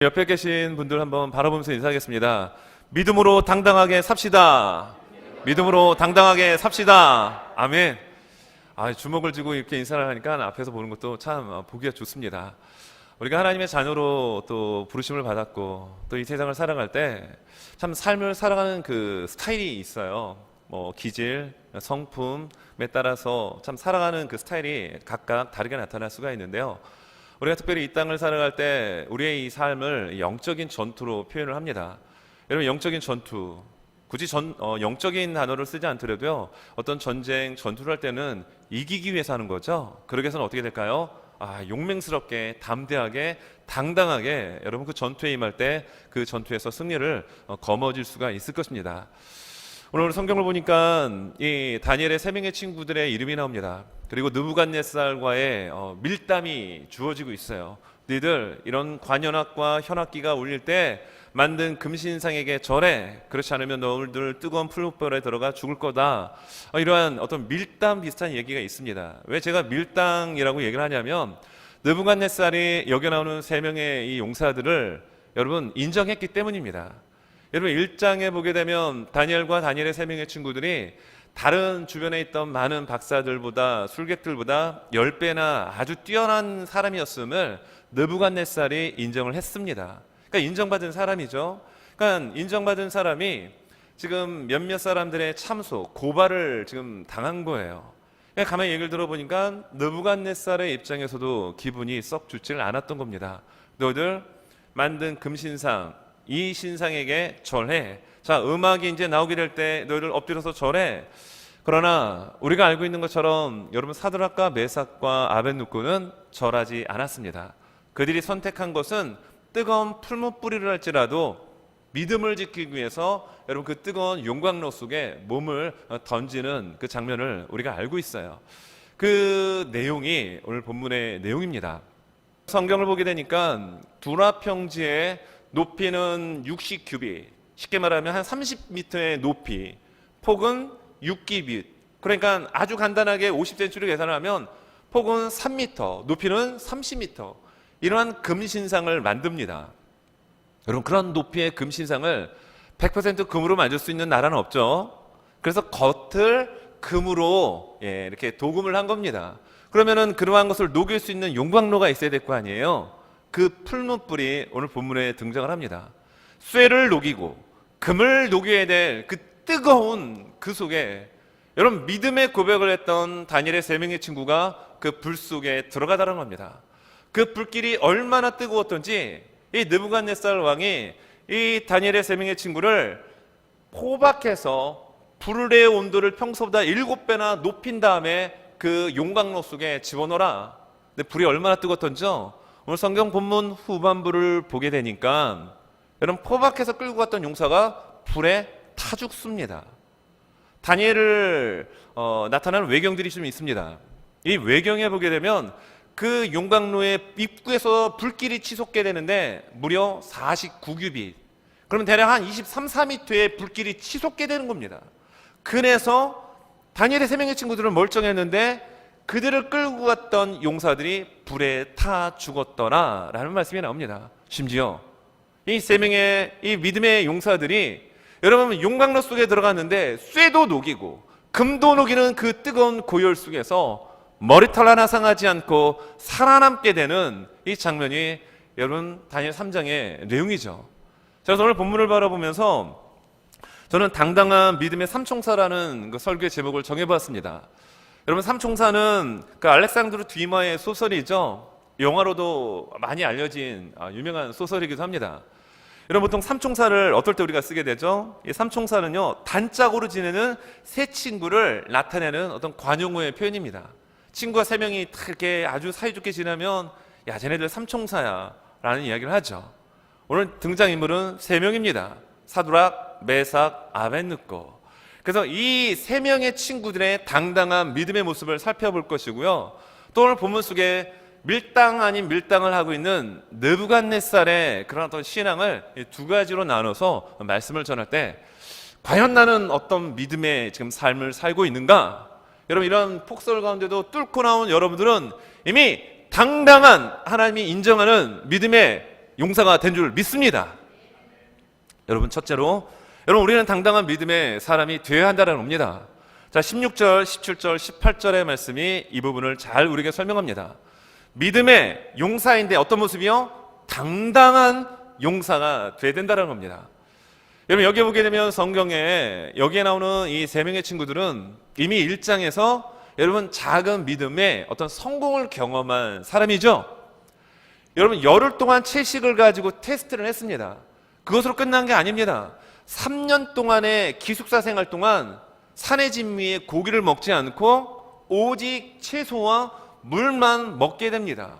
옆에 계신 분들 한번 바라보면서 인사하겠습니다. 믿음으로 당당하게 삽시다. 믿음으로 당당하게 삽시다. 아멘. 주먹을 쥐고 이렇게 인사를 하니까 앞에서 보는 것도 참 보기가 좋습니다. 우리가 하나님의 자녀로 또 부르심을 받았고 또 이 세상을 살아갈 때 참 삶을 살아가는 그 스타일이 있어요. 기질, 성품에 따라서 참 살아가는 그 스타일이 각각 다르게 나타날 수가 있는데요. 우리가 특별히 이 땅을 살아갈 때 우리의 이 삶을 영적인 전투로 표현을 합니다. 여러분, 영적인 전투, 굳이 영적인 단어를 쓰지 않더라도요, 어떤 전쟁, 전투를 할 때는 이기기 위해서 하는 거죠. 그러기 위해서는 어떻게 될까요? 용맹스럽게, 담대하게, 당당하게 여러분 그 전투에 임할 때 그 전투에서 승리를 거머쥘 수가 있을 것입니다. 오늘 성경을 보니까 이 다니엘의 세 명의 친구들의 이름이 나옵니다. 그리고 느부갓네살과의 밀담이 주어지고 있어요. 너희들 이런 관현악과 현악기가 울릴 때 만든 금신상에게 절해. 그렇지 않으면 너희들 뜨거운 풀무불에 들어가 죽을 거다. 이러한 어떤 밀당 비슷한 얘기가 있습니다. 왜 제가 밀당이라고 얘기를 하냐면 느부갓네살이 여기 나오는 세 명의 이 용사들을 여러분 인정했기 때문입니다. 여러분 1장에 보게 되면 다니엘과 다니엘의 세 명의 친구들이 다른 주변에 있던 많은 박사들보다 술객들보다 10배나 아주 뛰어난 사람이었음을 느부갓네살이 인정을 했습니다. 그러니까 인정받은 사람이죠. 그러니까 인정받은 사람이 지금 몇몇 사람들의 참소, 고발을 지금 당한 거예요. 그러니까 가만히 얘기를 들어보니까 느부갓네살의 입장에서도 기분이 썩 좋지를 않았던 겁니다. 너희들 만든 금신상, 이 신상에게 절해. 자, 음악이 이제 나오게 될 때 너희들 엎드려서 절해. 그러나 우리가 알고 있는 것처럼 여러분 사드락과 메삭과 아벳느고는 절하지 않았습니다. 그들이 선택한 것은 뜨거운 풀무불이를 할지라도 믿음을 지키기 위해서 여러분 그 뜨거운 용광로 속에 몸을 던지는 그 장면을 우리가 알고 있어요. 그 내용이 오늘 본문의 내용입니다. 성경을 보게 되니까 두라 평지의 높이는 60규빗, 쉽게 말하면 한 30m의 높이, 폭은 6규빗. 그러니까 아주 간단하게 50cm로 계산을 하면 폭은 3m, 높이는 30m. 이러한 금신상을 만듭니다. 여러분 그런 높이의 금신상을 100% 금으로 만들 수 있는 나라는 없죠. 그래서 겉을 금으로 이렇게 도금을 한 겁니다. 그러면은 그러한 것을 녹일 수 있는 용광로가 있어야 될 거 아니에요. 그 풀무불이 오늘 본문에 등장을 합니다. 쇠를 녹이고 금을 녹여야 될 그 뜨거운 그 속에 여러분 믿음의 고백을 했던 다니엘의 세 명의 친구가 그 불 속에 들어가다는 겁니다. 그 불길이 얼마나 뜨거웠던지 이 느부갓네살 왕이 이 다니엘의 세 명의 친구를 포박해서 불의 온도를 평소보다 7배나 높인 다음에 그 용광로 속에 집어넣어라. 근데 불이 얼마나 뜨겁던지요. 오늘 성경 본문 후반부를 보게 되니까 여러분 포박해서 끌고 갔던 용사가 불에 타 죽습니다. 다니엘을 나타나는 외경들이 좀 있습니다. 이 외경에 보게 되면 그 용광로의 입구에서 불길이 치솟게 되는데 무려 49규빗. 그러면 대략 한 23, 4m의 불길이 치솟게 되는 겁니다. 그래서 다니엘의 세 명의 친구들은 멀쩡했는데 그들을 끌고 갔던 용사들이 불에 타 죽었더라 라는 말씀이 나옵니다. 심지어 이 세 명의 이 믿음의 용사들이 여러분 용광로 속에 들어갔는데 쇠도 녹이고 금도 녹이는 그 뜨거운 고열 속에서 머리털 하나 상하지 않고 살아남게 되는 이 장면이 여러분 다니엘 3장의 내용이죠. 그래서 오늘 본문을 바라보면서 저는 당당한 믿음의 삼총사라는 그 설교의 제목을 정해봤습니다. 여러분 삼총사는 그 알렉산드로 듀마의 소설이죠. 영화로도 많이 알려진 유명한 소설이기도 합니다. 여러분 보통 삼총사를 어떨 때 우리가 쓰게 되죠? 이 삼총사는요 단짝으로 지내는 세 친구를 나타내는 어떤 관용어의 표현입니다. 친구가 세 명이 이렇게 아주 사이좋게 지내면 야 쟤네들 삼총사야 라는 이야기를 하죠. 오늘 등장인물은 세 명입니다. 사드락, 메삭, 아벳느고. 그래서 이 세 명의 친구들의 당당한 믿음의 모습을 살펴볼 것이고요. 또 오늘 본문 속에 밀당 아닌 밀당을 하고 있는 느부갓네살의 그런 어떤 신앙을 두 가지로 나눠서 말씀을 전할 때 과연 나는 어떤 믿음의 지금 삶을 살고 있는가? 여러분 이런 폭설 가운데도 뚫고 나온 여러분들은 이미 당당한 하나님이 인정하는 믿음의 용사가 된 줄 믿습니다. 여러분, 첫째로 여러분, 우리는 당당한 믿음의 사람이 되어야 한다는 겁니다. 자, 16절, 17절, 18절의 말씀이 이 부분을 잘 우리에게 설명합니다. 믿음의 용사인데 어떤 모습이요? 당당한 용사가 돼야 된다는 겁니다. 여러분, 여기 보게 되면 성경에 여기에 나오는 이 세 명의 친구들은 이미 1장에서 여러분 작은 믿음의 어떤 성공을 경험한 사람이죠. 여러분, 열흘 동안 채식을 가지고 테스트를 했습니다. 그것으로 끝난 게 아닙니다. 3년 동안의 기숙사 생활 동안 산의 진미에 고기를 먹지 않고 오직 채소와 물만 먹게 됩니다.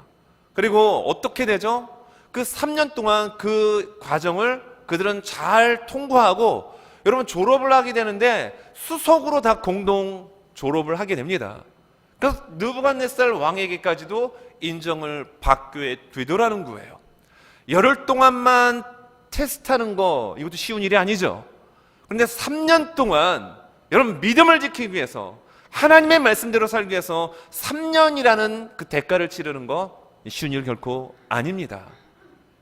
그리고 어떻게 되죠? 그 3년 동안 그 과정을 그들은 잘 통과하고 여러분 졸업을 하게 되는데 수석으로 다 공동 졸업을 하게 됩니다. 그래서 느부갓네살 왕에게까지도 인정을 받게 되더라는 거예요. 열흘 동안만 테스트하는 거 이것도 쉬운 일이 아니죠. 그런데 3년 동안 여러분 믿음을 지키기 위해서 하나님의 말씀대로 살기 위해서 3년이라는 그 대가를 치르는 거 쉬운 일 결코 아닙니다.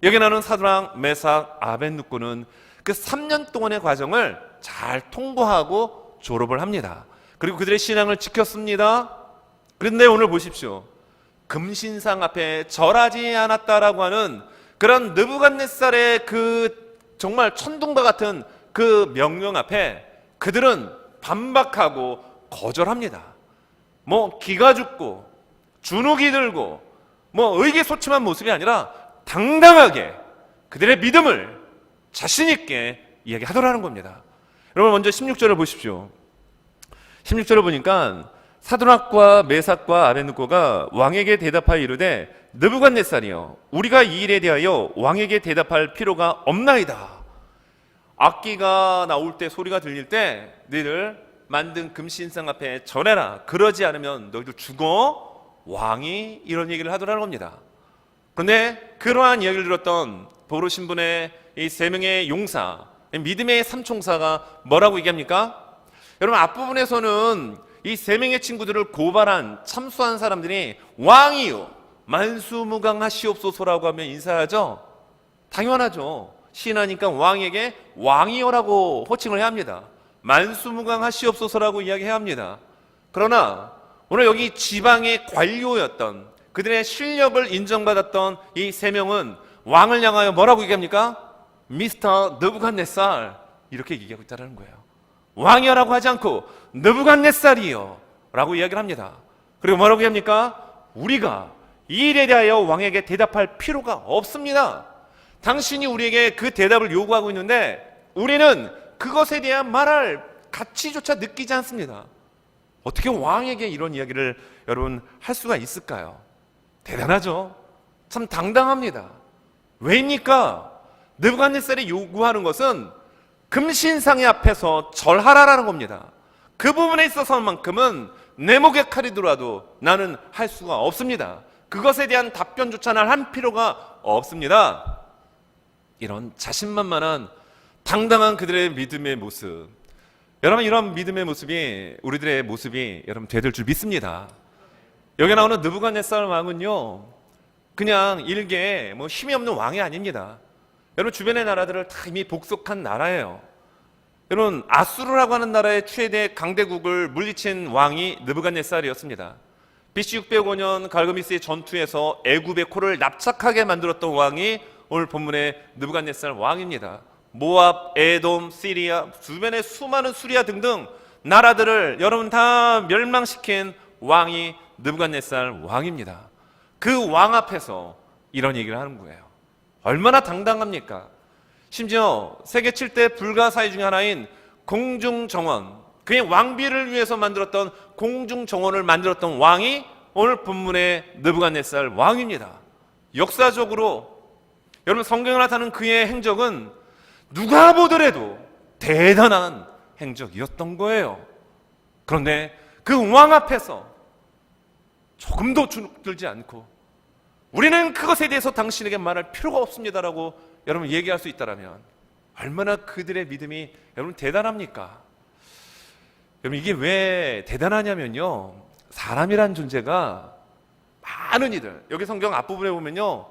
여기 나오는 사드락, 메삭, 아벳느고는 그 3년 동안의 과정을 잘 통과하고 졸업을 합니다. 그리고 그들의 신앙을 지켰습니다. 그런데 오늘 보십시오. 금신상 앞에 절하지 않았다라고 하는 그런 느부갓네살의 그 정말 천둥과 같은 그 명령 앞에 그들은 반박하고 거절합니다. 뭐 기가 죽고 주눅이 들고 뭐 의기소침한 모습이 아니라 당당하게 그들의 믿음을 자신 있게 이야기하더라는 겁니다. 여러분, 먼저 16절을 보십시오. 16절을 보니까 사드락과 메삭과 아벳느고가 왕에게 대답하여 이르되 느부갓네살이여, 우리가 이 일에 대하여 왕에게 대답할 필요가 없나이다. 악기가 나올 때, 소리가 들릴 때 너희들 만든 금신상 앞에 절해라. 그러지 않으면 너희들 죽어. 왕이 이런 얘기를 하더라는 겁니다. 그런데 그러한 이야기를 들었던 보로 신분의 이 세 명의 용사, 믿음의 삼총사가 뭐라고 얘기합니까? 여러분, 앞부분에서는 이 세 명의 친구들을 고발한 참수한 사람들이 왕이요 만수무강하시옵소서라고 하면 인사하죠. 당연하죠. 신하니까 왕에게 왕이요라고 호칭을 해야 합니다. 만수무강하시옵소서라고 이야기해야 합니다. 그러나 오늘 여기 지방의 관료였던 그들의 실력을 인정받았던 이 세 명은 왕을 향하여 뭐라고 얘기합니까? 미스터 느부갓네살 이렇게 얘기하고 있다는 거예요. 왕이여라고 하지 않고 느부갓네살이요 라고 이야기를 합니다. 그리고 뭐라고 합니까? 우리가 이 일에 대하여 왕에게 대답할 필요가 없습니다. 당신이 우리에게 그 대답을 요구하고 있는데 우리는 그것에 대한 말할 가치조차 느끼지 않습니다. 어떻게 왕에게 이런 이야기를 여러분 할 수가 있을까요? 대단하죠. 참 당당합니다. 왜입니까? 느부갓네살이 요구하는 것은 금신상의 앞에서 절하라라는 겁니다. 그 부분에 있어서만큼은 내 목에 칼이 들어와도 나는 할 수가 없습니다. 그것에 대한 답변조차 날 할 필요가 없습니다. 이런 자신만만한 당당한 그들의 믿음의 모습, 여러분 이런 믿음의 모습이 우리들의 모습이 여러분 되될 줄 믿습니다. 여기 나오는 느부갓네살 왕은요 그냥 일개 뭐 힘이 없는 왕이 아닙니다. 여러분 주변의 나라들을 다 이미 복속한 나라예요. 여러분 아수르라고 하는 나라의 최대 강대국을 물리친 왕이 느부갓네살이었습니다. BC 605년 갈그미스의 전투에서 애굽의 코를 납작하게 만들었던 왕이 오늘 본문의 느부갓네살 왕입니다. 모압, 에돔, 시리아, 주변의 수많은 수리아 등등 나라들을 여러분 다 멸망시킨 왕이 느부갓네살 왕입니다. 그 왕 앞에서 이런 얘기를 하는 거예요. 얼마나 당당합니까? 심지어 세계 7대 불가사의 중에 하나인 공중정원, 그의 왕비를 위해서 만들었던 공중정원을 만들었던 왕이 오늘 본문의 느부갓네살 왕입니다. 역사적으로 여러분 성경에 나타나는 그의 행적은 누가 보더라도 대단한 행적이었던 거예요. 그런데 그 왕 앞에서 조금도 주눅들지 않고 우리는 그것에 대해서 당신에게 말할 필요가 없습니다라고 여러분 얘기할 수 있다면 얼마나 그들의 믿음이 여러분 대단합니까? 여러분 이게 왜 대단하냐면요, 사람이란 존재가 많은 이들, 여기 성경 앞부분에 보면요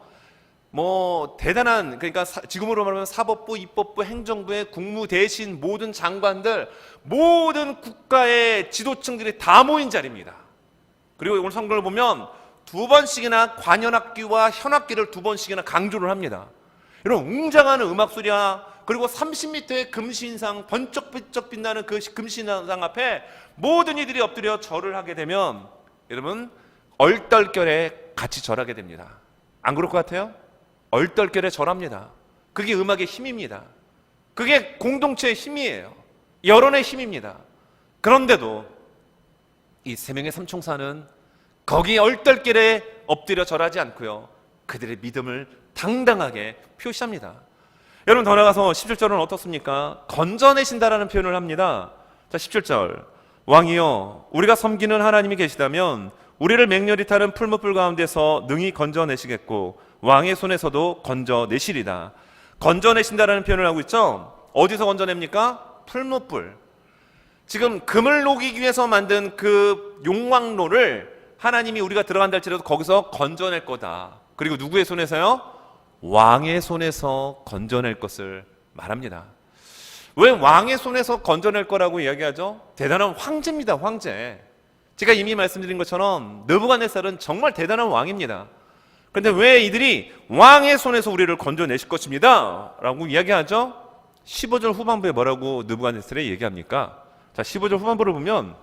뭐 대단한, 그러니까 지금으로 말하면 사법부, 입법부, 행정부의 국무대신 모든 장관들, 모든 국가의 지도층들이 다 모인 자리입니다. 그리고 오늘 성경을 보면 두 번씩이나 관현악기와 현악기를 두 번씩이나 강조를 합니다. 이런 웅장한 음악 소리와 그리고 30m의 금신상, 번쩍번쩍 빛나는 그 금신상 앞에 모든 이들이 엎드려 절을 하게 되면 여러분 얼떨결에 같이 절하게 됩니다. 안 그럴 것 같아요? 얼떨결에 절합니다. 그게 음악의 힘입니다. 그게 공동체의 힘이에요. 여론의 힘입니다. 그런데도 이 세 명의 삼총사는 거기 얼떨결에 엎드려 절하지 않고요, 그들의 믿음을 당당하게 표시합니다. 여러분 더 나가서 17절은 어떻습니까? 건져내신다라는 표현을 합니다. 자, 17절, 왕이여 우리가 섬기는 하나님이 계시다면 우리를 맹렬히 타는 풀무불 가운데서 능히 건져내시겠고 왕의 손에서도 건져내시리다. 건져내신다라는 표현을 하고 있죠. 어디서 건져냅니까? 풀무불. 지금 금을 녹이기 위해서 만든 그 용광로를 하나님이 우리가 들어간다 할지라도 거기서 건져낼 거다. 그리고 누구의 손에서요? 왕의 손에서 건져낼 것을 말합니다. 왜 왕의 손에서 건져낼 거라고 이야기하죠? 대단한 황제입니다. 황제. 제가 이미 말씀드린 것처럼 느부갓네살은 정말 대단한 왕입니다. 그런데 왜 이들이 왕의 손에서 우리를 건져내실 것입니다 라고 이야기하죠? 15절 후반부에 뭐라고 느부갓네살이 얘기합니까? 자, 15절 후반부를 보면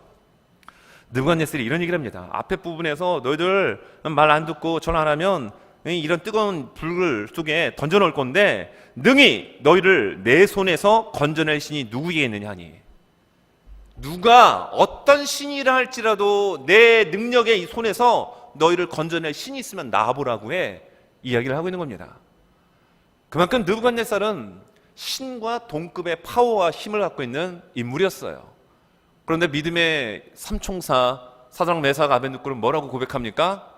느부갓네살이 이런 얘기를 합니다. 앞에 부분에서 너희들 말 안 듣고 절 안 하면 이런 뜨거운 불 속에 던져 넣을 건데 능히 너희를 내 손에서 건져낼 신이 누구에게 있느냐 하니, 누가 어떤 신이라 할지라도 내 능력의 이 손에서 너희를 건져낼 신이 있으면 나와보라고 해 이야기를 하고 있는 겁니다. 그만큼 느부갓네살은 신과 동급의 파워와 힘을 갖고 있는 인물이었어요. 그런데 믿음의 삼총사 사드락 메삭 아벤누고는 뭐라고 고백합니까?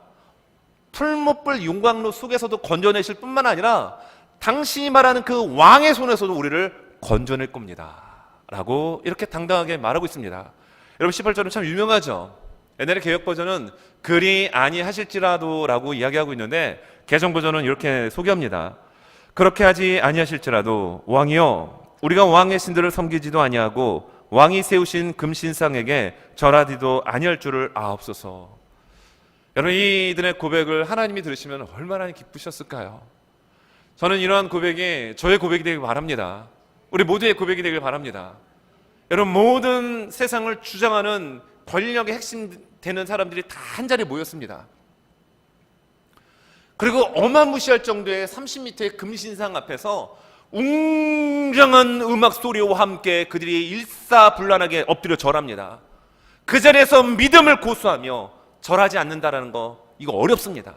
풀무불 용광로 속에서도 건져내실 뿐만 아니라 당신이 말하는 그 왕의 손에서도 우리를 건져낼 겁니다 라고 이렇게 당당하게 말하고 있습니다. 여러분 18절은 참 유명하죠. 옛날에 개역 버전은 그리 아니하실지라도 라고 이야기하고 있는데 개정 버전은 이렇게 소개합니다. 그렇게 하지 아니하실지라도 왕이여 우리가 왕의 신들을 섬기지도 아니하고 왕이 세우신 금신상에게 절하지도 아니할 줄을 아옵소서. 여러분 이들의 고백을 하나님이 들으시면 얼마나 기쁘셨을까요? 저는 이러한 고백이 저의 고백이 되길 바랍니다. 우리 모두의 고백이 되길 바랍니다. 여러분 모든 세상을 주장하는 권력의 핵심 되는 사람들이 다 한자리에 모였습니다. 그리고 어마무시할 정도의 30m의 금신상 앞에서 웅장한 음악 소리와 함께 그들이 일사불란하게 엎드려 절합니다. 그 자리에서 믿음을 고수하며 절하지 않는다라는 거, 이거 어렵습니다.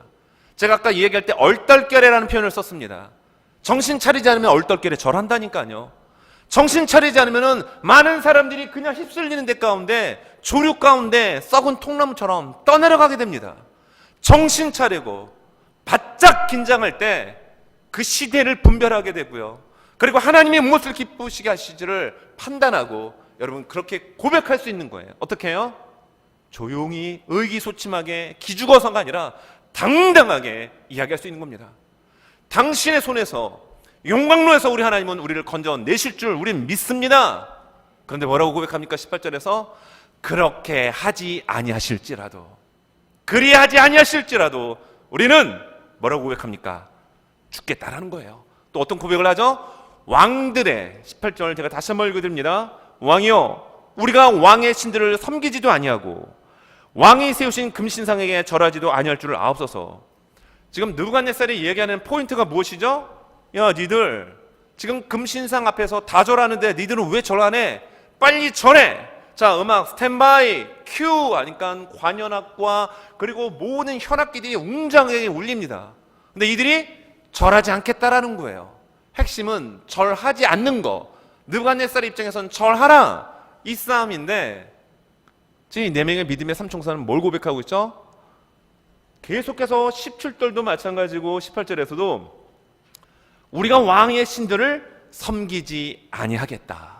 제가 아까 이야기할 때 얼떨결에라는 표현을 썼습니다. 정신 차리지 않으면 얼떨결에 절한다니까요. 정신 차리지 않으면 많은 사람들이 그냥 휩쓸리는 데 가운데 조류 가운데 썩은 통나무처럼 떠내려가게 됩니다. 정신 차리고 바짝 긴장할 때 그 시대를 분별하게 되고요. 그리고 하나님이 무엇을 기쁘시게 하시지를 판단하고 여러분 그렇게 고백할 수 있는 거예요. 어떻게 해요? 조용히 의기소침하게 기죽어서가 아니라 당당하게 이야기할 수 있는 겁니다. 당신의 손에서 용광로에서 우리 하나님은 우리를 건져내실 줄 우리는 믿습니다. 그런데 뭐라고 고백합니까? 18절에서 그렇게 하지 아니하실지라도, 그리하지 아니하실지라도 우리는 뭐라고 고백합니까? 죽겠다라는 거예요. 또 어떤 고백을 하죠? 왕들의 18절 제가 다시 한번 읽어드립니다. 왕이여 우리가 왕의 신들을 섬기지도 아니하고 왕이 세우신 금신상에게 절하지도 아니할 줄을 아옵소서. 지금 느부갓네살이 얘기하는 포인트가 무엇이죠? 야 니들 지금 금신상 앞에서 다 절하는데 니들은 왜 절 안 해? 빨리 절해. 자, 음악 스탠바이 큐 하니까 관현악과 그리고 모든 현악기들이 웅장하게 울립니다. 근데 이들이 절하지 않겠다라는 거예요. 핵심은 절하지 않는 거. 느부갓네살 입장에서는 절하라 이 싸움인데, 지금 이 네 명의 믿음의 삼총사는 뭘 고백하고 있죠? 계속해서 17절도 마찬가지고 18절에서도 우리가 왕의 신들을 섬기지 아니하겠다.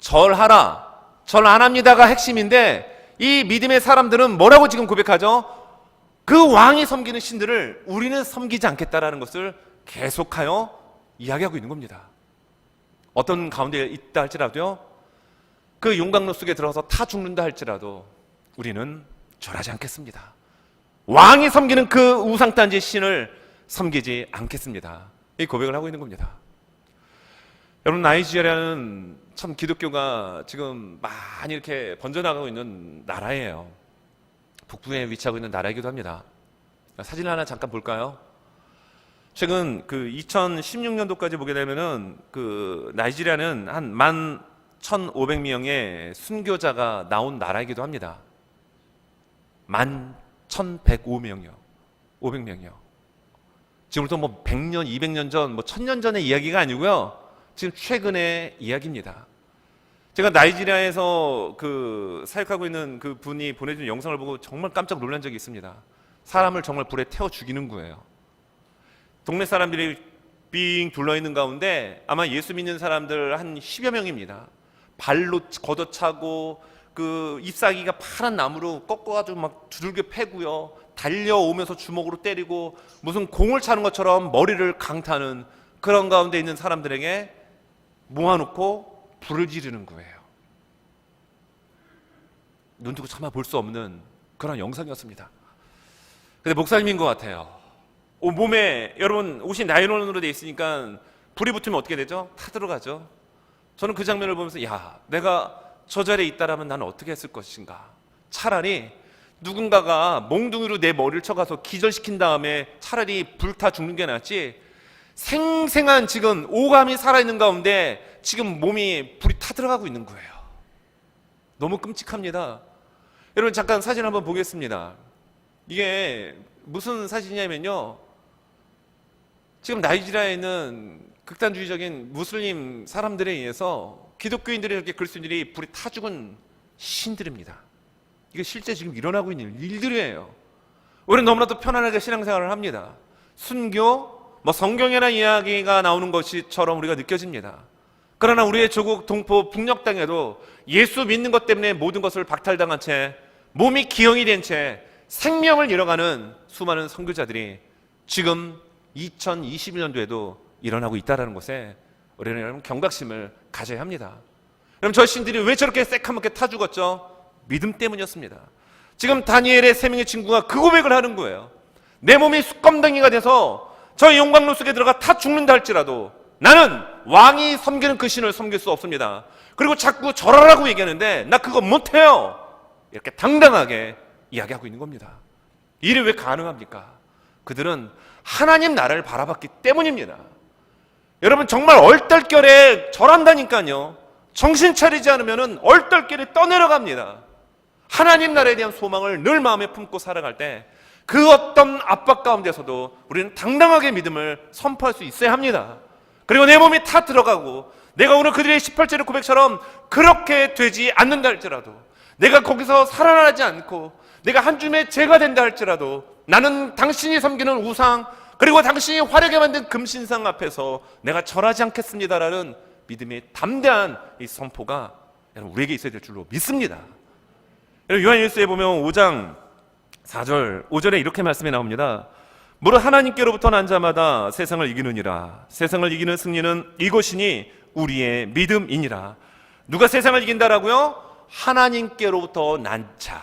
절하라, 절 안 합니다가 핵심인데 이 믿음의 사람들은 뭐라고 지금 고백하죠? 그 왕이 섬기는 신들을 우리는 섬기지 않겠다라는 것을 계속하여 이야기하고 있는 겁니다. 어떤 가운데 있다 할지라도요, 그 용광로 속에 들어가서 타 죽는다 할지라도 우리는 절하지 않겠습니다. 왕이 섬기는 그 우상단지 신을 섬기지 않겠습니다. 이 고백을 하고 있는 겁니다. 여러분, 나이지리아는 참 기독교가 지금 많이 이렇게 번져나가고 있는 나라예요. 북부에 위치하고 있는 나라이기도 합니다. 사진 하나 잠깐 볼까요? 최근 그 2016년도까지 보게 되면은 그 나이지리아는 한 11,500명의 순교자가 나온 나라이기도 합니다. 11,105명이요. 500명이요. 지금부터 뭐 100년, 200년 전, 뭐 1000년 전의 이야기가 아니고요. 지금 최근의 이야기입니다. 제가 나이지리아에서 그 사역하고 있는 그 분이 보내준 영상을 보고 정말 깜짝 놀란 적이 있습니다. 사람을 정말 불에 태워 죽이는 거예요. 동네 사람들이 빙 둘러있는 가운데 아마 예수 믿는 사람들 한 10여 명입니다. 발로 걷어차고 그 잎사귀가 파란 나무로 꺾어가지고 막 두들겨 패고요. 달려오면서 주먹으로 때리고 무슨 공을 차는 것처럼 머리를 강타하는 그런 가운데 있는 사람들에게 모아놓고 불을 지르는 거예요. 눈 뜨고 차마 볼 수 없는 그런 영상이었습니다. 근데 목사님인 것 같아요. 몸에 여러분 옷이 나일론으로 돼 있으니까 불이 붙으면 어떻게 되죠? 타들어가죠. 저는 그 장면을 보면서 야, 내가 저 자리에 있다라면 나는 어떻게 했을 것인가. 차라리 누군가가 몽둥이로 내 머리를 쳐가서 기절시킨 다음에 차라리 불타 죽는 게 낫지, 생생한 지금 오감이 살아있는 가운데 지금 몸이 불이 타들어가고 있는 거예요. 너무 끔찍합니다. 여러분, 잠깐 사진 한번 보겠습니다. 이게 무슨 사진이냐면요, 지금 나이지리아에 있는 극단주의적인 무슬림 사람들에 의해서 기독교인들이 이렇게 그리스도인들이 불이 타 죽은 신들입니다. 이게 실제 지금 일어나고 있는 일들이에요. 우리는 너무나도 편안하게 신앙생활을 합니다. 순교, 성경에나 이야기가 나오는 것처럼 우리가 느껴집니다. 그러나 우리의 조국 동포 북녘 땅에도 예수 믿는 것 때문에 모든 것을 박탈당한 채 몸이 기형이 된 채 생명을 잃어가는 수많은 선교자들이 지금 2021년도에도 일어나고 있다는 것에 우리는 여러분 경각심을 가져야 합니다. 그럼 저 신들이 왜 저렇게 새카맣게 타 죽었죠? 믿음 때문이었습니다. 지금 다니엘의 세 명의 친구가 그 고백을 하는 거예요. 내 몸이 숯검덩이가 돼서 저 용광로 속에 들어가 타 죽는다 할지라도 나는 왕이 섬기는 그 신을 섬길 수 없습니다. 그리고 자꾸 절하라고 얘기하는데 나 그거 못해요. 이렇게 당당하게 이야기하고 있는 겁니다. 일이 왜 가능합니까? 그들은 하나님 나라를 바라봤기 때문입니다. 여러분, 정말 얼떨결에 절한다니까요. 정신 차리지 않으면 얼떨결에 떠내려갑니다. 하나님 나라에 대한 소망을 늘 마음에 품고 살아갈 때 그 어떤 압박 가운데서도 우리는 당당하게 믿음을 선포할 수 있어야 합니다. 그리고 내 몸이 타 들어가고 내가 오늘 그들의 18절의 고백처럼 그렇게 되지 않는다 할지라도, 내가 거기서 살아나지 않고 내가 한 줌의 죄가 된다 할지라도 나는 당신이 섬기는 우상, 그리고 당신이 화려하게 만든 금신상 앞에서 내가 절하지 않겠습니다라는 믿음의 담대한 이 선포가 우리에게 있어야 될 줄로 믿습니다. 요한일서에 보면 5장 4절 5절에 이렇게 말씀이 나옵니다. 무릇 하나님께로부터 난 자마다 세상을 이기느니라. 세상을 이기는 승리는 이것이니 우리의 믿음이니라. 누가 세상을 이긴다라고요? 하나님께로부터 난 자.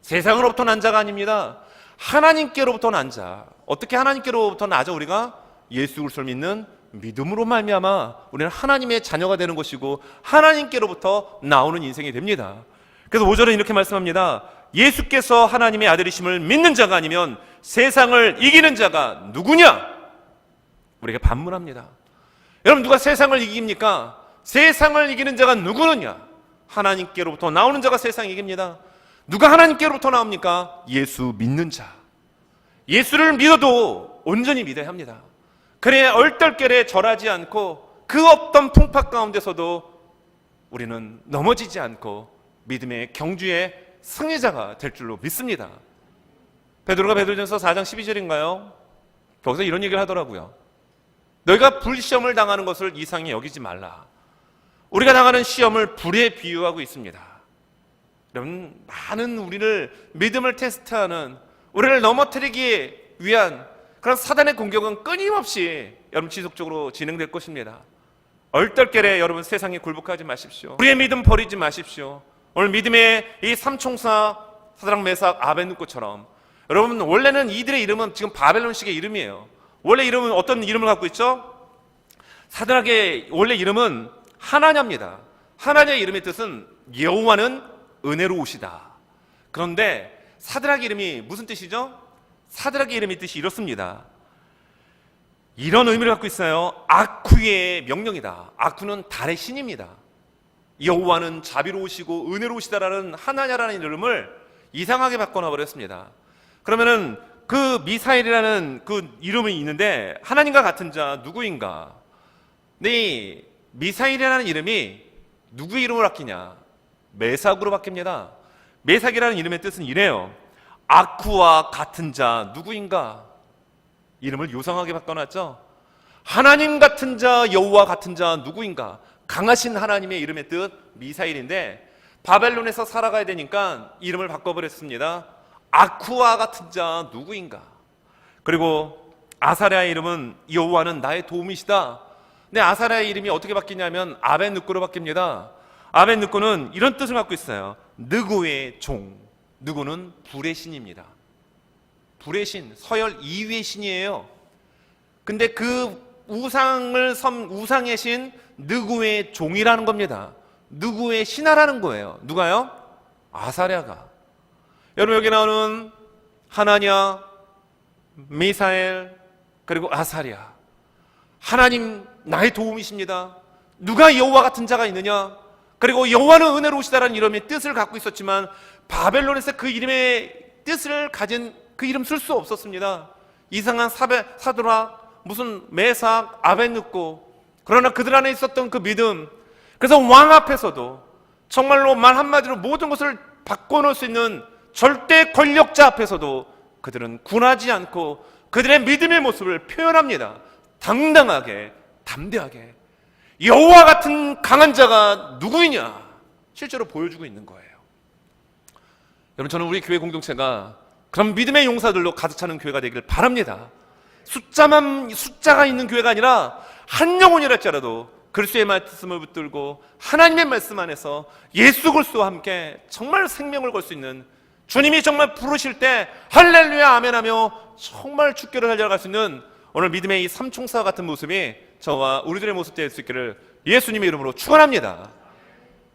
세상으로부터 난 자가 아닙니다. 하나님께로부터 난 자. 어떻게 하나님께로부터 나죠? 우리가 예수 그리스도를 믿는 믿음으로 말미암아 우리는 하나님의 자녀가 되는 것이고 하나님께로부터 나오는 인생이 됩니다. 그래서 5절은 이렇게 말씀합니다. 예수께서 하나님의 아들이심을 믿는 자가 아니면 세상을 이기는 자가 누구냐? 우리에게 반문합니다. 여러분, 누가 세상을 이깁니까? 세상을 이기는 자가 누구느냐? 하나님께로부터 나오는 자가 세상을 이깁니다. 누가 하나님께로부터 나옵니까? 예수 믿는 자. 예수를 믿어도 온전히 믿어야 합니다. 그래야 얼떨결에 절하지 않고 그 어떤 풍파 가운데서도 우리는 넘어지지 않고 믿음의 경주의 승리자가 될 줄로 믿습니다. 베드로가 베드로전서 4장 12절인가요? 거기서 이런 얘기를 하더라고요. 너희가 불시험을 당하는 것을 이상히 여기지 말라. 우리가 당하는 시험을 불에 비유하고 있습니다. 여러분, 많은 우리를 믿음을 테스트하는 우리를 넘어뜨리기 위한 그런 사단의 공격은 끊임없이 여러분 지속적으로 진행될 것입니다. 얼떨결에 여러분 세상에 굴복하지 마십시오. 우리의 믿음 버리지 마십시오. 오늘 믿음의 이 삼총사 사드락 메삭 아벳느고처럼 여러분 원래는 이들의 이름은 지금 바벨론식의 이름이에요. 원래 이름은 어떤 이름을 갖고 있죠? 사드락의 원래 이름은 하나냐입니다. 하나냐의 이름의 뜻은 여호와는 은혜로우시다. 그런데 사드락의 이름이 무슨 뜻이죠? 사드락의 이름의 뜻이 이렇습니다. 이런 의미를 갖고 있어요. 아쿠의 명령이다. 아쿠는 달의 신입니다. 여호와는 자비로우시고 은혜로우시다라는 하나냐라는 이름을 이상하게 바꿔놔 버렸습니다. 그러면은 그 미사엘이라는 그 이름이 있는데 하나님과 같은 자 누구인가? 네, 미사엘이라는 이름이 누구의 이름으로 바뀌냐? 메삭으로 바뀝니다. 메삭이라는 이름의 뜻은 이래요. 아쿠와 같은 자 누구인가? 이름을 요상하게 바꿔놨죠. 하나님 같은 자, 여호와 같은 자 누구인가? 강하신 하나님의 이름의 뜻 미사일인데 바벨론에서 살아가야 되니까 이름을 바꿔버렸습니다. 아쿠와 같은 자 누구인가? 그리고 아사랴의 이름은 여호와는 나의 도움이시다. 근데 아사랴의 이름이 어떻게 바뀌냐면 아벳느고로 바뀝니다. 아벳느고는 이런 뜻을 갖고 있어요. 느고의 종. 느고는 불의 신입니다. 불의 신, 서열 2위의 신이에요. 근데 그 우상의 신 느고의 종이라는 겁니다. 느고의 신하라는 거예요. 누가요? 아사랴가. 여러분 여기 나오는 하나냐, 미사엘, 그리고 아사랴. 하나님 나의 도움이십니다. 누가 여호와 같은 자가 있느냐? 그리고 여호와는 은혜로우시다라는 이름의 뜻을 갖고 있었지만 바벨론에서 그 이름의 뜻을 가진 그 이름 쓸 수 없었습니다. 이상한 사드락, 무슨 메삭, 아벳느고. 그러나 그들 안에 있었던 그 믿음. 그래서 왕 앞에서도 정말로 말 한마디로 모든 것을 바꿔놓을 수 있는 절대 권력자 앞에서도 그들은 굴하지 않고 그들의 믿음의 모습을 표현합니다. 당당하게, 담대하게. 여호와 같은 강한 자가 누구이냐? 실제로 보여주고 있는 거예요. 여러분 저는 우리 교회 공동체가 그런 믿음의 용사들로 가득 차는 교회가 되길 바랍니다. 숫자가 있는 교회가 아니라 한 영혼이랄지라도 그리스도의 말씀을 붙들고 하나님의 말씀 안에서 예수 그리스도와 함께 정말 생명을 걸 수 있는, 주님이 정말 부르실 때 할렐루야 아멘하며 정말 주께로 달려갈 수 있는 오늘 믿음의 이 삼총사와 같은 모습이 저와 우리들의 모습 될 수 있기를 예수님의 이름으로 축원합니다.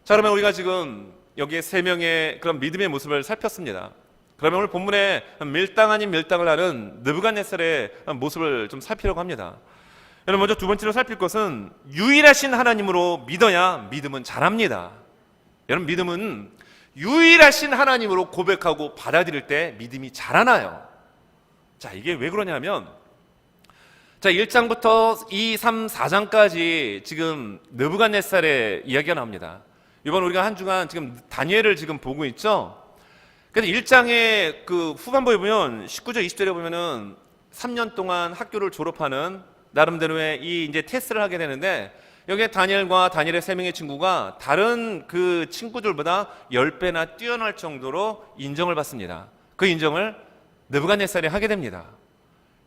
자, 그러면 우리가 지금 여기에 세 명의 그런 믿음의 모습을 살폈습니다. 그러면 오늘 본문에 밀당 아닌 밀당을 하는 느부갓네살의 모습을 좀 살피려고 합니다. 여러분 먼저 두 번째로 살필 것은 유일하신 하나님으로 믿어야 믿음은 자랍니다. 여러분 믿음은 유일하신 하나님으로 고백하고 받아들일 때 믿음이 자라나요. 자, 이게 왜 그러냐면 자 1장부터 2, 3, 4장까지 지금 느부갓네살의 이야기가 나옵니다. 이번 우리가 한 주간 지금 다니엘을 지금 보고 있죠. 그래서 1장의 그 후반부에 보면 19절 20절에 보면은 3년 동안 학교를 졸업하는 나름대로의 이 이제 테스트를 하게 되는데 여기에 다니엘과 다니엘의 세 명의 친구가 다른 그 친구들보다 10배나 뛰어날 정도로 인정을 받습니다. 그 인정을 느부갓네살이 하게 됩니다.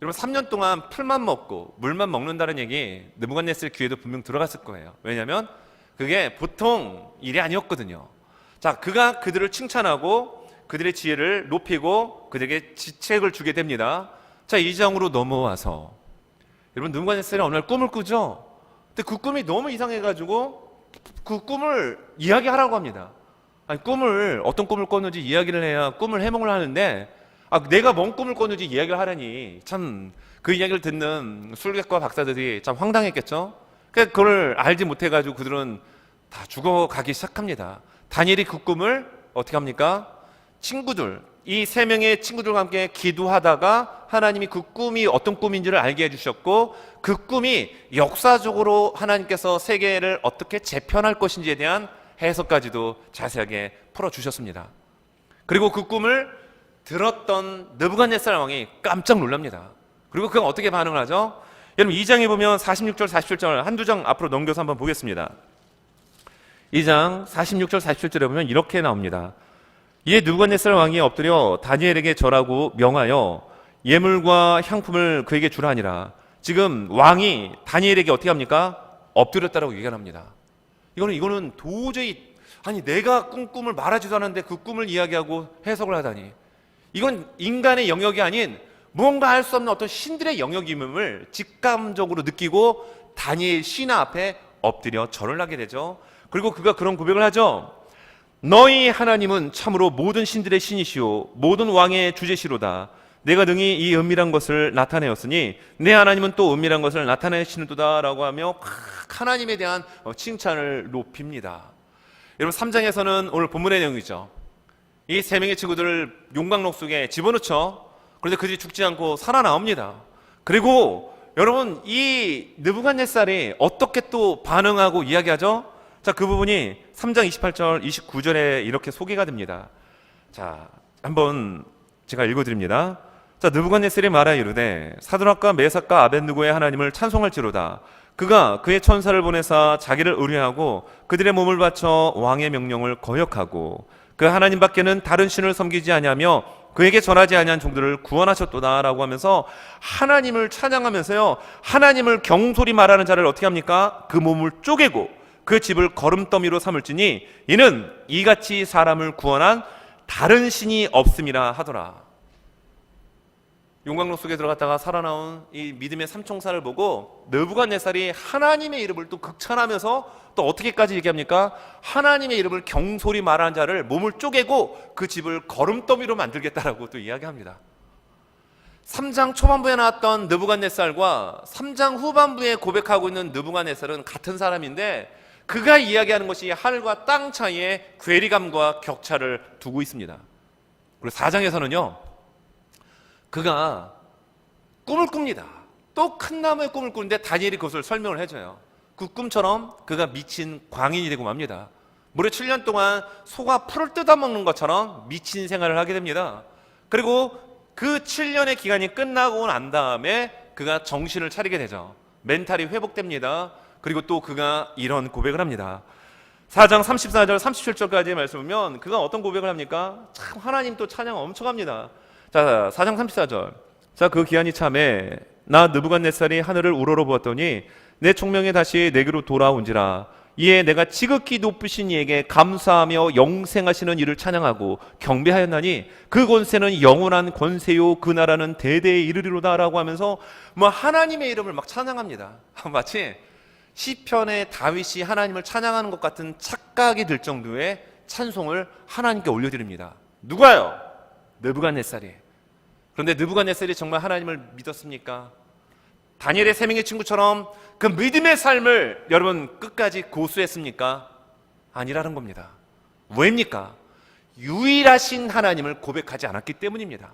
여러분 3년 동안 풀만 먹고 물만 먹는다는 얘기 느부갓네살 귀에도 분명 들어갔을 거예요. 왜냐하면 그게 보통 일이 아니었거든요. 자, 그가 그들을 칭찬하고 그들의 지혜를 높이고 그들에게 지책을 주게 됩니다. 자, 2장으로 넘어와서 여러분 느부갓네살이 어느 날 꿈을 꾸죠. 근데 그 꿈이 너무 이상해가지고 그 꿈을 이야기하라고 합니다. 아니 꿈을 어떤 꿈을 꿨는지 이야기를 해야 꿈을 해몽을 하는데 내가 뭔 꿈을 꿨는지 이야기를 하라니 참 그 이야기를 듣는 술객과 박사들이 참 황당했겠죠. 그러니까 그걸 알지 못해가지고 그들은 다 죽어가기 시작합니다. 다니엘이 그 꿈을 어떻게 합니까? 친구들, 이 세 명의 친구들과 함께 기도하다가 하나님이 그 꿈이 어떤 꿈인지를 알게 해주셨고 그 꿈이 역사적으로 하나님께서 세계를 어떻게 재편할 것인지에 대한 해석까지도 자세하게 풀어주셨습니다. 그리고 그 꿈을 들었던 느부갓네살 왕이 깜짝 놀랍니다. 그리고 그가 어떻게 반응을 하죠? 여러분 2장에 보면 46절 47절 한두 장 앞으로 넘겨서 한번 보겠습니다. 2장 46절 47절에 보면 이렇게 나옵니다. 이에 느부갓네살 왕이 엎드려 다니엘에게 절하고 명하여 예물과 향품을 그에게 주라 하니라. 지금 왕이 다니엘에게 어떻게 합니까? 엎드렸다라고 얘기를 합니다. 이거는 도저히, 아니 내가 꿈을 말하지도 않았는데 그 꿈을 이야기하고 해석을 하다니, 이건 인간의 영역이 아닌 무언가 할 수 없는 어떤 신들의 영역임을 직감적으로 느끼고 다니엘 신하 앞에 엎드려 절을 하게 되죠. 그리고 그가 그런 고백을 하죠. 너희 하나님은 참으로 모든 신들의 신이시오 모든 왕의 주제시로다. 내가 능히 이 은밀한 것을 나타내었으니 내 하나님은 또 은밀한 것을 나타내시는도다 라고 하며 하나님에 대한 칭찬을 높입니다. 여러분 3장에서는 오늘 본문의 내용이죠. 이 세 명의 친구들을 용광로 속에 집어넣죠. 그런데 그들이 죽지 않고 살아나옵니다. 그리고 여러분 이 느부갓네살이 어떻게 또 반응하고 이야기하죠? 자, 그 부분이 3장 28절 29절에 이렇게 소개가 됩니다. 자, 한번 제가 읽어드립니다. 자, 느부갓네살이 말하여 이르되 사드락과 메삭과 아벳느고의 하나님을 찬송할지로다. 그가 그의 천사를 보내사 자기를 의뢰하고 그들의 몸을 바쳐 왕의 명령을 거역하고 그 하나님 밖에는 다른 신을 섬기지 아니하며 그에게 절하지 아니한 종들을 구원하셨도다라고 하면서 하나님을 찬양하면서요, 하나님을 경솔히 말하는 자를 어떻게 합니까? 그 몸을 쪼개고 그 집을 거름더미로 삼을지니 이는 이같이 사람을 구원한 다른 신이 없음이라 하더라. 용광로 속에 들어갔다가 살아나온 이 믿음의 삼총사를 보고 느부갓네살이 하나님의 이름을 또 극찬하면서 또 어떻게까지 얘기합니까? 하나님의 이름을 경솔히 말하는 자를 몸을 쪼개고 그 집을 거름더미로 만들겠다라고 또 이야기합니다. 3장 초반부에 나왔던 느부갓네살과 3장 후반부에 고백하고 있는 느부갓네살은 같은 사람인데 그가 이야기하는 것이 하늘과 땅 차이에 괴리감과 격차를 두고 있습니다. 그리고 4장에서는요, 그가 꿈을 꿉니다. 또 큰 나무의 꿈을 꾸는데 다니엘이 그것을 설명을 해줘요. 그 꿈처럼 그가 미친 광인이 되고 맙니다. 무려 7년 동안 소가 풀을 뜯어먹는 것처럼 미친 생활을 하게 됩니다. 그리고 그 7년의 기간이 끝나고 난 다음에 그가 정신을 차리게 되죠. 멘탈이 회복됩니다. 그리고 또 그가 이런 고백을 합니다. 4장 34절 37절까지의 말씀을 보면 그가 어떤 고백을 합니까? 참 하나님 또 찬양 엄청 합니다. 자, 4장 34절. 자, 그 기한이 참에 나 느부갓네살이 하늘을 우러러보았더니 내 총명이 다시 내게로 돌아온지라. 이에 내가 지극히 높으신 이에게 감사하며 영생하시는 이를 찬양하고 경배하였나니 그 권세는 영원한 권세요 그 나라는 대대에 이르리로다라고 하면서 뭐 하나님의 이름을 막 찬양합니다. 마치 시편의 다윗이 하나님을 찬양하는 것 같은 착각이 들 정도의 찬송을 하나님께 올려드립니다. 누가요? 느부갓네살이. 그런데 느부갓네살이 정말 하나님을 믿었습니까? 다니엘의 세 명의 친구처럼 그 믿음의 삶을 여러분 끝까지 고수했습니까? 아니라는 겁니다. 왜입니까? 유일하신 하나님을 고백하지 않았기 때문입니다.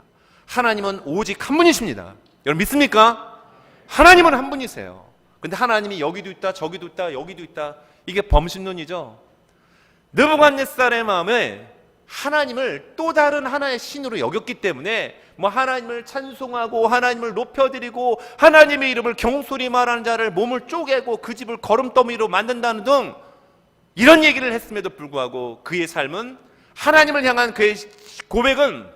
하나님은 오직 한 분이십니다. 여러분 믿습니까? 하나님은 한 분이세요. 근데 하나님이 여기도 있다 저기도 있다 여기도 있다, 이게 범신론이죠. 느부갓네살의 마음에 하나님을 또 다른 하나의 신으로 여겼기 때문에 뭐 하나님을 찬송하고 하나님을 높여드리고 하나님의 이름을 경솔히 말하는 자를 몸을 쪼개고 그 집을 거름더미로 만든다는 등 이런 얘기를 했음에도 불구하고 그의 삶은, 하나님을 향한 그의 고백은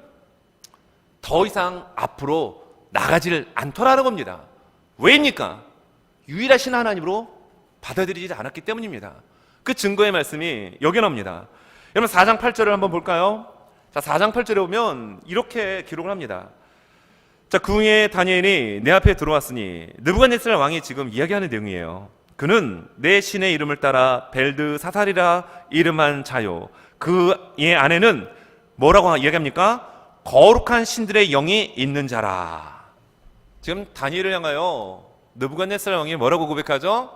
더 이상 앞으로 나가지를 않더라는 겁니다. 왜입니까? 유일하신 하나님으로 받아들이지 않았기 때문입니다. 그 증거의 말씀이 여기 나옵니다. 여러분 4장 8절을 한번 볼까요? 자, 4장 8절에 보면 이렇게 기록을 합니다. 자, 그 후에 다니엘이 내 앞에 들어왔으니, 느부갓네살 왕이 지금 이야기하는 내용이에요. 그는 내 신의 이름을 따라 벨드사살이라 이름한 자요. 그의 안에는 뭐라고 이야기합니까? 거룩한 신들의 영이 있는 자라. 지금 다니엘을 향하여 느부갓네살 왕이 뭐라고 고백하죠?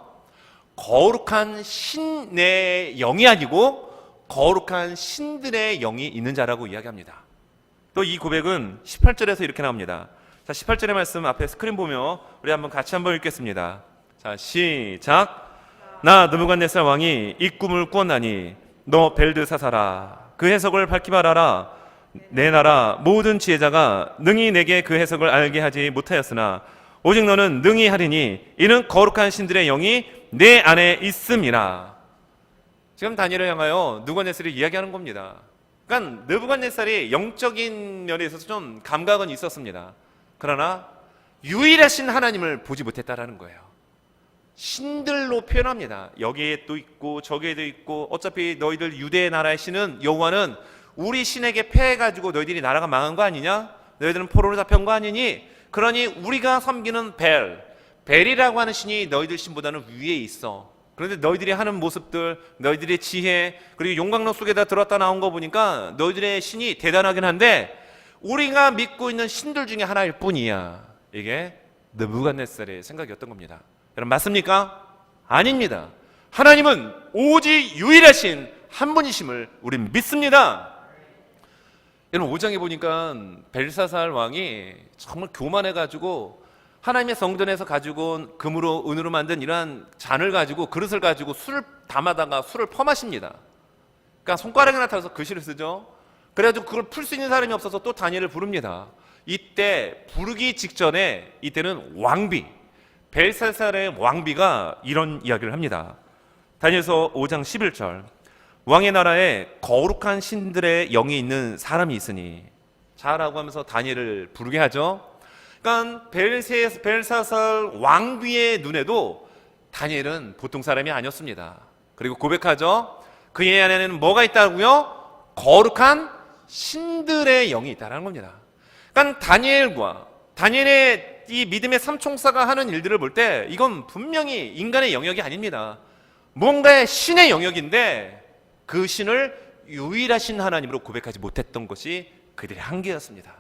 거룩한 신의 영이 아니고 거룩한 신들의 영이 있는 자라고 이야기합니다. 또 이 고백은 18절에서 이렇게 나옵니다. 자, 18절의 말씀 앞에 스크린 보며 우리 한번 같이 한번 읽겠습니다. 자, 시작. 나 느부갓네살 왕이 이 꿈을 꾸었나니 너 벨드사살아 그 해석을 밝히 말하라. 내 나라 모든 지혜자가 능히 내게 그 해석을 알게 하지 못하였으나 오직 너는 능히 하리니 이는 거룩한 신들의 영이 내 안에 있음이라. 지금 다니엘을 향하여 느부갓네살이 이야기하는 겁니다. 그러니까 느부갓네살이 영적인 면에 있어서 좀 감각은 있었습니다. 그러나 유일하신 하나님을 보지 못했다라는 거예요. 신들로 표현합니다. 여기에 또 있고 저기에도 있고, 어차피 너희들 유대의 나라의 신은 여호와는 우리 신에게 패해가지고 너희들이 나라가 망한 거 아니냐? 너희들은 포로로 잡혀온 거 아니니? 그러니 우리가 섬기는 벨이라고 하는 신이 너희들 신보다는 위에 있어. 그런데 너희들이 하는 모습들, 너희들의 지혜, 그리고 용광로 속에다 들었다 나온 거 보니까 너희들의 신이 대단하긴 한데 우리가 믿고 있는 신들 중에 하나일 뿐이야. 이게 느부갓네살의 생각이었던 겁니다. 여러분, 맞습니까? 아닙니다. 하나님은 오직 유일하신 한 분이심을 우린 믿습니다. 여러분, 5장에 보니까 벨사살 왕이 정말 교만해가지고 하나님의 성전에서 가지고 온 금으로 은으로 만든 이러한 잔을 가지고, 그릇을 가지고 술을 담아다가 술을 퍼마십니다. 그러니까 손가락에 나타나서 글씨를 쓰죠. 그래가지고 그걸 풀 수 있는 사람이 없어서 또 다니엘을 부릅니다. 이때 부르기 직전에, 이때는 왕비, 벨사살의 왕비가 이런 이야기를 합니다. 다니엘서 5장 11절, 왕의 나라에 거룩한 신들의 영이 있는 사람이 있으니, 자라고 하면서 다니엘을 부르게 하죠. 그러니까 벨사살 왕비의 눈에도 다니엘은 보통 사람이 아니었습니다. 그리고 고백하죠. 그의 안에는 뭐가 있다고요? 거룩한 신들의 영이 있다는 겁니다. 그러니까 다니엘의 이 믿음의 삼총사가 하는 일들을 볼 때 이건 분명히 인간의 영역이 아닙니다. 뭔가의 신의 영역인데 그 신을 유일하신 하나님으로 고백하지 못했던 것이 그들의 한계였습니다.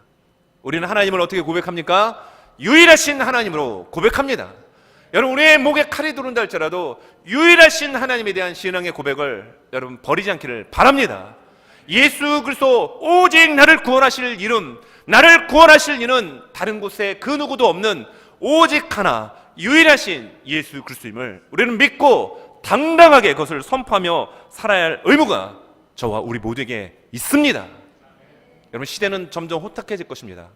우리는 하나님을 어떻게 고백합니까? 유일하신 하나님으로 고백합니다. 여러분, 우리의 목에 칼이 들어온다 할지라도 유일하신 하나님에 대한 신앙의 고백을 여러분 버리지 않기를 바랍니다. 예수 그리스도 오직 나를 구원하실 이름, 나를 구원하실 이는 다른 곳에 그 누구도 없는 오직 하나 유일하신 예수 그리스도임을 우리는 믿고 당당하게 그것을 선포하며 살아야 할 의무가 저와 우리 모두에게 있습니다. 여러분, 시대는 점점 호탁해질 것입니다.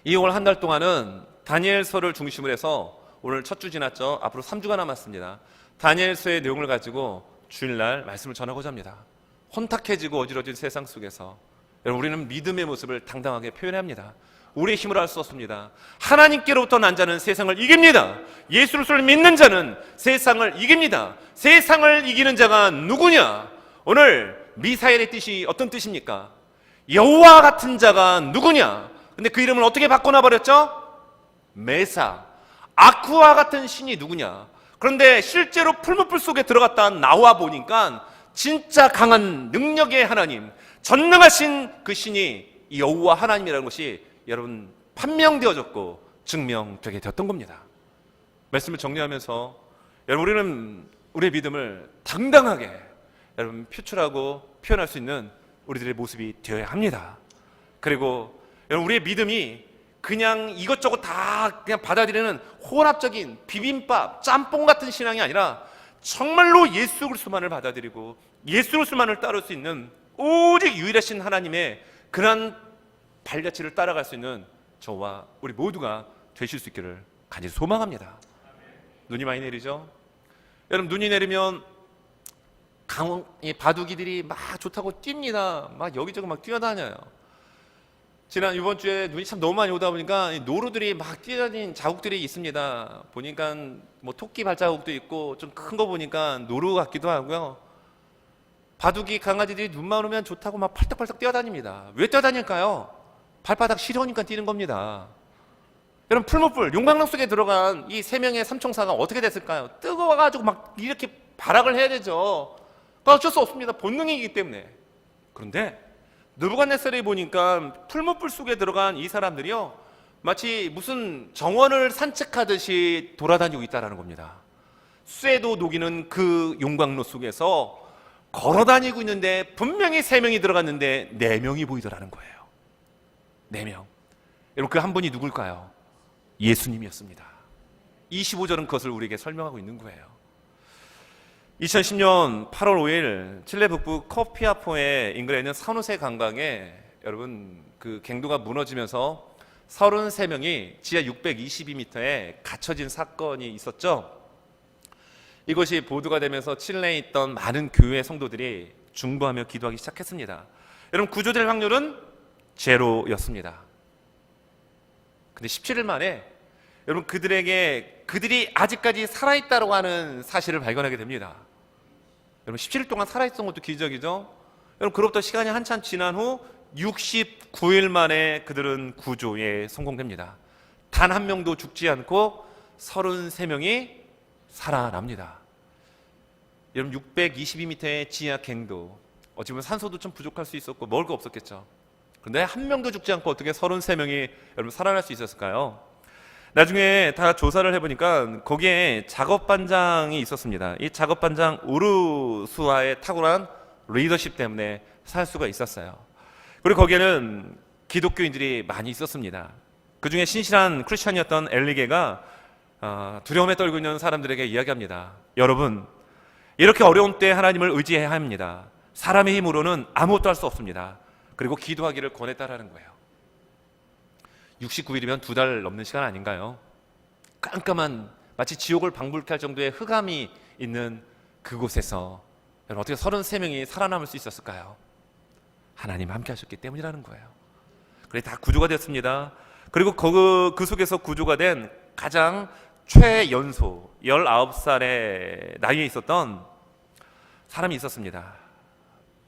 이 올 한 달 동안은 다니엘서를 중심으로 해서, 오늘 첫 주 지났죠. 앞으로 3주가 남았습니다. 다니엘서의 내용을 가지고 주일날 말씀을 전하고자 합니다. 혼탁해지고 어지러진 세상 속에서 여러분, 우리는 믿음의 모습을 당당하게 표현해야 합니다. 우리의 힘으로 할 수 없습니다. 하나님께로부터 난 자는 세상을 이깁니다. 예수를 믿는 자는 세상을 이깁니다. 세상을 이기는 자가 누구냐? 오늘 미사엘의 뜻이 어떤 뜻입니까? 여호와 같은 자가 누구냐? 근데 그 이름을 어떻게 바꿔놔 버렸죠? 메사, 아쿠아 같은 신이 누구냐? 그런데 실제로 풀무불 속에 들어갔다 나와 보니까 진짜 강한 능력의 하나님, 전능하신 그 신이 여호와 하나님이라는 것이 여러분 판명되어졌고 증명되게 되었던 겁니다. 말씀을 정리하면서 여러분, 우리는 우리의 믿음을 당당하게 여러분 표출하고 표현할 수 있는 우리들의 모습이 되어야 합니다. 그리고 여러분, 우리의 믿음이 그냥 이것저것 다 그냥 받아들이는 혼합적인 비빔밥, 짬뽕 같은 신앙이 아니라 정말로 예수 그리스도만을 받아들이고 예수 그리스도만을 따를 수 있는 오직 유일하신 하나님의 그러한 발자취를 따라갈 수 있는 저와 우리 모두가 되실 수 있기를 간절히 소망합니다. 눈이 많이 내리죠? 여러분, 눈이 내리면 바둑이들이 막 좋다고 뜁니다. 막 여기저기 막 뛰어다녀요. 이번 주에 눈이 참 너무 많이 오다 보니까 노루들이 막 뛰어다닌 자국들이 있습니다. 보니까 뭐 토끼 발자국도 있고 좀 큰 거 보니까 노루 같기도 하고요. 바둑이 강아지들이 눈만 오면 좋다고 막 팔떡팔떡 뛰어다닙니다. 왜 뛰어다닐까요? 발바닥 시려우니까 뛰는 겁니다. 여러분, 풀무불 용광로 속에 들어간 이 세 명의 삼총사가 어떻게 됐을까요? 뜨거워가지고 막 이렇게 발악을 해야 되죠. 어쩔 수 없습니다. 본능이기 때문에. 그런데 느부갓네살이 보니까 풀무불 속에 들어간 이 사람들이요, 마치 무슨 정원을 산책하듯이 돌아다니고 있다는 겁니다. 쇠도 녹이는 그 용광로 속에서 걸어다니고 있는데 분명히 3명이 들어갔는데 4명이 보이더라는 거예요. 4명. 여러분, 그 한 분이 누굴까요? 예수님이었습니다. 25절은 그것을 우리에게 설명하고 있는 거예요. 2010년 8월 5일 칠레 북부 코피아포의 인근에 있는 산호세 강강에 여러분 그 갱도가 무너지면서 33명이 지하 622m에 갇혀진 사건이 있었죠. 이것이 보도가 되면서 칠레에 있던 많은 교회 성도들이 중보하며 기도하기 시작했습니다. 여러분 구조될 확률은 제로였습니다. 근데 17일 만에 여러분 그들이 아직까지 살아있다고 하는 사실을 발견하게 됩니다. 여러분 17일 동안 살아있던 것도 기적이죠. 여러분 그로부터 시간이 한참 지난 후 69일 만에 그들은 구조에 성공됩니다. 단 한 명도 죽지 않고 33명이 살아납니다. 여러분 622m의 지하 갱도, 어찌 보면 산소도 좀 부족할 수 있었고 먹을 거 없었겠죠. 그런데 한 명도 죽지 않고 어떻게 33명이 여러분 살아날 수 있었을까요? 나중에 다 조사를 해보니까 거기에 작업반장이 있었습니다. 이 작업반장 우르수아의 탁월한 리더십 때문에 살 수가 있었어요. 그리고 거기에는 기독교인들이 많이 있었습니다. 그 중에 신실한 크리스천이었던 엘리게가 두려움에 떨고 있는 사람들에게 이야기합니다. 여러분, 이렇게 어려운 때 하나님을 의지해야 합니다. 사람의 힘으로는 아무것도 할 수 없습니다. 그리고 기도하기를 권했다라는 거예요. 69일이면 2달 넘는 시간 아닌가요? 깜깜한 마치 지옥을 방불케 할 정도의 흑암이 있는 그곳에서 여러분 어떻게 33명이 살아남을 수 있었을까요? 하나님 함께 하셨기 때문이라는 거예요. 그래 다 구조가 됐습니다. 그리고 그 속에서 구조가 된 가장 최연소 19살의 나이에 있었던 사람이 있었습니다.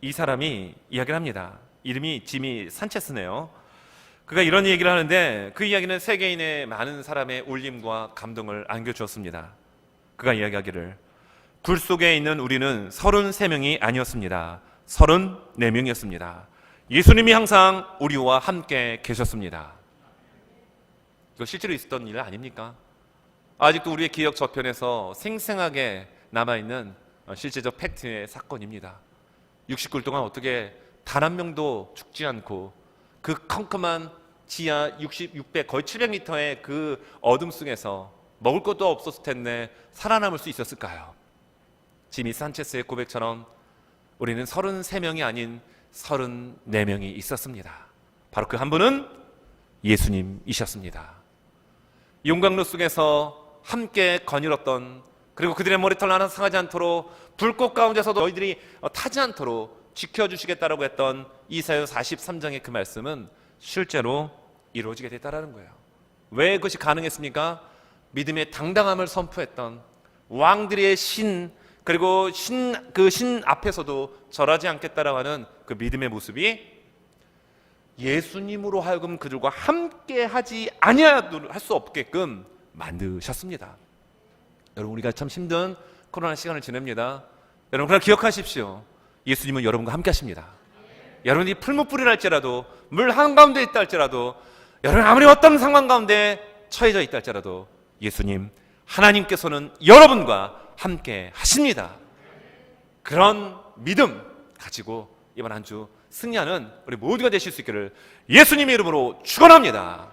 이 사람이 이야기를 합니다. 이름이 지미 산체스네요. 그가 이런 얘기를 하는데 그 이야기는 세계인의 많은 사람의 울림과 감동을 안겨주었습니다. 그가 이야기하기를 굴 속에 있는 우리는 33명이 아니었습니다. 34명이었습니다. 예수님이 항상 우리와 함께 계셨습니다. 이거 실제로 있었던 일 아닙니까? 아직도 우리의 기억 저편에서 생생하게 남아있는 실제적 팩트의 사건입니다. 69일 동안 어떻게 단 한 명도 죽지 않고 그 컴컴한 지하 600 거의 700m의 그 어둠 속에서 먹을 것도 없었을 텐데 살아남을 수 있었을까요? 지미 산체스의 고백처럼 우리는 33명이 아닌 34명이 있었습니다. 바로 그 한 분은 예수님이셨습니다. 용광로 속에서 함께 거닐었던, 그리고 그들의 머리털 하나 상하지 않도록 불꽃 가운데서도 너희들이 타지 않도록 지켜주시겠다라고 했던 이사야 43장의 그 말씀은 실제로 이루어지게 됐다라는 거예요. 왜 그것이 가능했습니까? 믿음의 당당함을 선포했던 왕들의 신, 그리고 그 신 앞에서도 절하지 않겠다라고 하는 그 믿음의 모습이 예수님으로 하여금 그들과 함께 하지 아니하도록 할 수 없게끔 만드셨습니다. 여러분 우리가 참 힘든 코로나 시간을 지냅니다. 여러분 그러나 기억하십시오. 예수님은 여러분과 함께 하십니다. 여러분이 풀무불이라 할지라도 물 한가운데 있다 할지라도 여러분 아무리 어떤 상황 가운데 처해져 있다 할지라도 예수님 하나님께서는 여러분과 함께 하십니다. 그런 믿음 가지고 이번 한 주 승리하는 우리 모두가 되실 수 있기를 예수님의 이름으로 축원합니다.